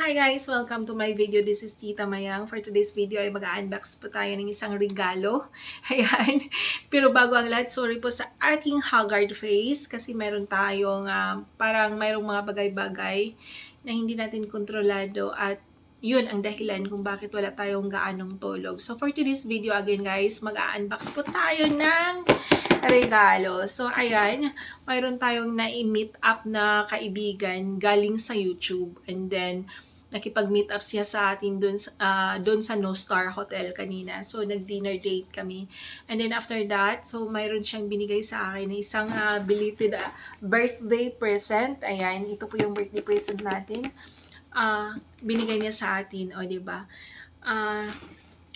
Hi guys! Welcome to my video. This is Tita Mayang. For today's video ay mag-unbox po tayo ng isang regalo. Ayan. Pero bago ang lahat, sorry po sa ating haggard face kasi meron tayong parang mayroong mga bagay-bagay na hindi natin kontrolado at yun ang dahilan kung bakit wala tayong gaanong tulog. So for today's video again guys, mag-unbox po tayo ng regalo. So, ayan, mayroon tayong na-meet up na kaibigan galing sa YouTube. And then, nakipag-meet up siya sa atin dun sa No Star Hotel kanina. So, nag-dinner date kami. And then, after that, so, mayroon siyang binigay sa akin na isang belated birthday present. Ayan, ito po yung birthday present natin. Binigay niya sa atin, o, diba?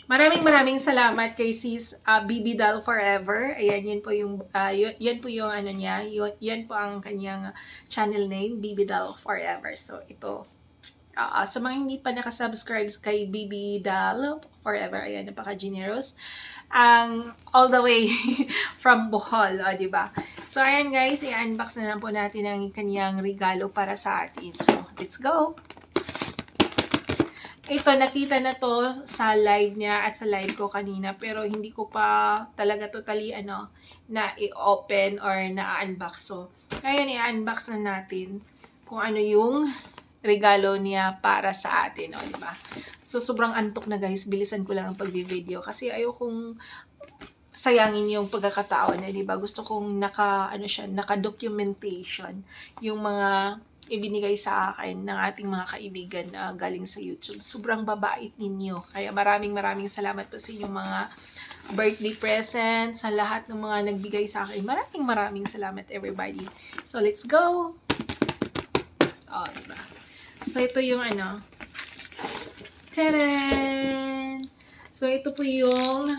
Maraming salamat kay Sis BB Doll Forever. Ayan, yan po yung yan po yung ano niya, yan po ang kanyang channel name, BB Doll Forever. So ito sa mga hindi pa nakasubscribe kay BB Doll Forever, ayan, napaka-generous. All the way from Bohol, di ba? So ayan guys, i-unbox na lang po natin ang kanyang regalo para sa atin. So, let's go. Ito, nakita na to sa live niya at sa live ko kanina, pero hindi ko pa talaga totally na i-open or na-unbox. So, ngayon i-unbox na natin kung ano yung regalo niya para sa atin, o, diba? So, sobrang antok na guys, bilisan ko lang ang pag-video kasi ayokong sayangin yung pagkakataon, diba? Gusto kong naka-documentation yung mga ibinigay sa akin ng ating mga kaibigan na galing sa YouTube. Sobrang babait ninyo. Kaya maraming salamat po sa inyong mga birthday present, sa lahat ng mga nagbigay sa akin. Maraming salamat everybody. So let's go! Oh, diba? So ito yung Tadaan! So ito po yung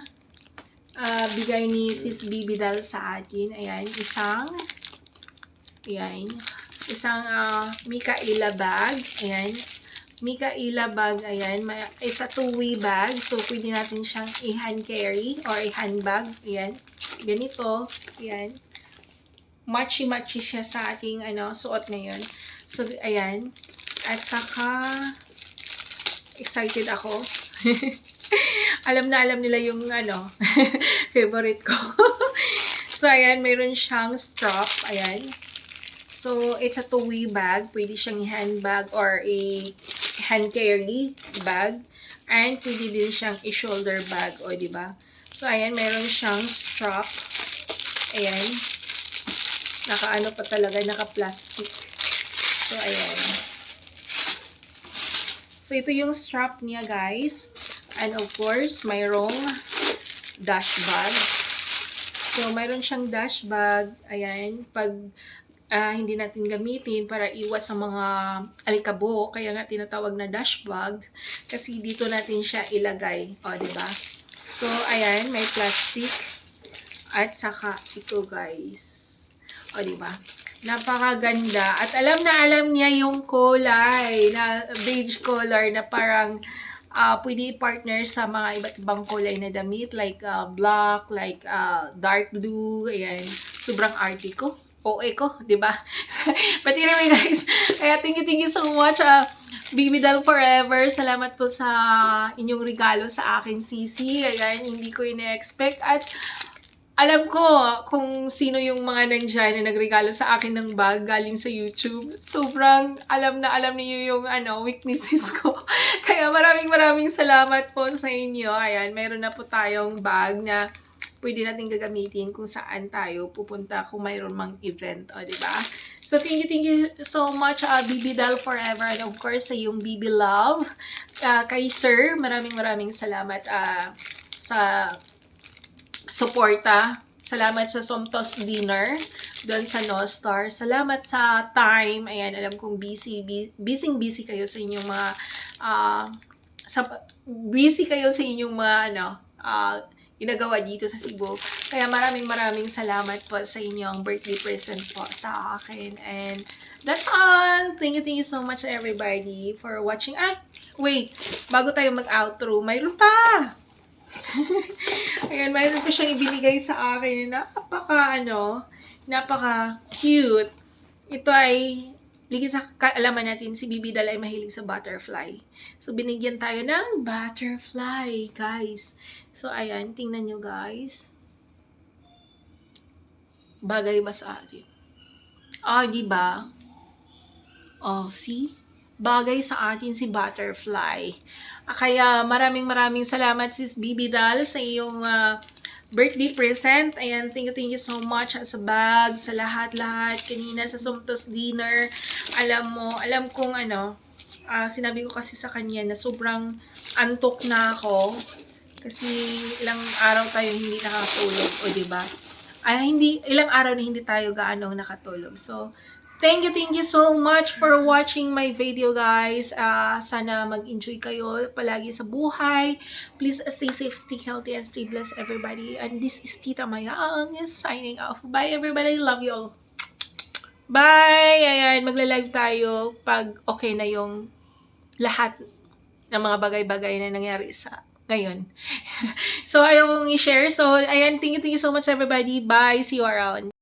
bigay ni Sis BB Doll sa atin. Ayan, isang Mikaela bag. Ayan. Mikaela bag, ayan. It's a two-way bag. So, pwede natin siyang i-hand carry or i-handbag. Ayan. Ganito. Ayan. Matchy-matchy siya sa ating suot ngayon. So, ayan. At saka, excited ako. alam nila yung favorite ko. So, ayan. Mayroon siyang strap. Ayan. So, it's a two-way bag. Pwede siyang handbag or hand carry bag. And pwede din siyang i-shoulder bag. O, diba? So, ayan, meron siyang strap. Ayan. Naka-ano pa talaga, naka-plastic. So, ayan. So, ito yung strap niya, guys. And of course, mayroong dash bag. So, mayroon siyang dash bag. Ayan. Pag hindi natin gamitin para iwas sa mga alikabok, kaya nga tinatawag na dash bag kasi dito natin siya ilagay, o, diba? So, ayan, may plastic at saka ito, guys. O, diba? Napakaganda at alam niya yung kulay na beige color na parang pwede i-partner sa mga iba't ibang kulay na damit like black, like dark blue, ayan. Sobrang arty ko. OA ko, di ba? But anyway guys, kaya thank you so much BB Doll Forever. Salamat po sa inyong regalo sa akin, Sisi. Ayan, hindi ko ina-expect at alam ko kung sino yung mga nandyan na nagregalo sa akin ng bag galing sa YouTube. Sobrang alam niyo yung weaknesses ko. Kaya maraming salamat po sa inyo. Ayan, meron na po tayong bag na pwede natin gagamitin kung saan tayo pupunta kung mayroon mang event, o, diba? So, thank you so much, BB Doll Forever, and of course, sa yung BB Love. Kay Sir, maraming salamat sa suporta. Salamat sa Somtos Dinner doon sa No Star. Salamat sa time. Ayan, alam kong busy kayo sa inyong mga busy kayo sa inyong mga ginagawa dito sa Cebu. Kaya maraming salamat po sa inyong birthday present po sa akin. And that's all. Thank you so much everybody for watching. Wait, bago tayo mag-outro, mayroon pa! Ayan, mayroon pa siyang ibinigay sa akin na napaka cute. Ito ay ligid sa kaalaman natin, si Bibidal ay mahilig sa butterfly. So, binigyan tayo ng butterfly, guys. So, ayan, tingnan nyo, guys. Bagay ba sa atin? Di ba? See? Bagay sa atin si butterfly. Kaya maraming salamat sis Bibidal sa iyong birthday present. Ayan, thank you so much sa bag, sa lahat-lahat. Kanina sa Sumtos dinner, alam kong sinabi ko kasi sa kanya na sobrang antok na ako. Kasi ilang araw tayo hindi nakatulog, o diba? Ilang araw na hindi tayo gaano nakatulog. So, thank you so much for watching my video, guys. Sana mag-enjoy kayo palagi sa buhay. Please stay safe, stay healthy, and stay blessed, everybody. And this is Tita Mayang signing off. Bye, everybody. Love you all. Bye! Ayan, magla-live tayo pag okay na yung lahat ng mga bagay-bagay na nangyari sa ngayon. So, ayaw kong i-share. So, ayan, thank you so much, everybody. Bye! See you around.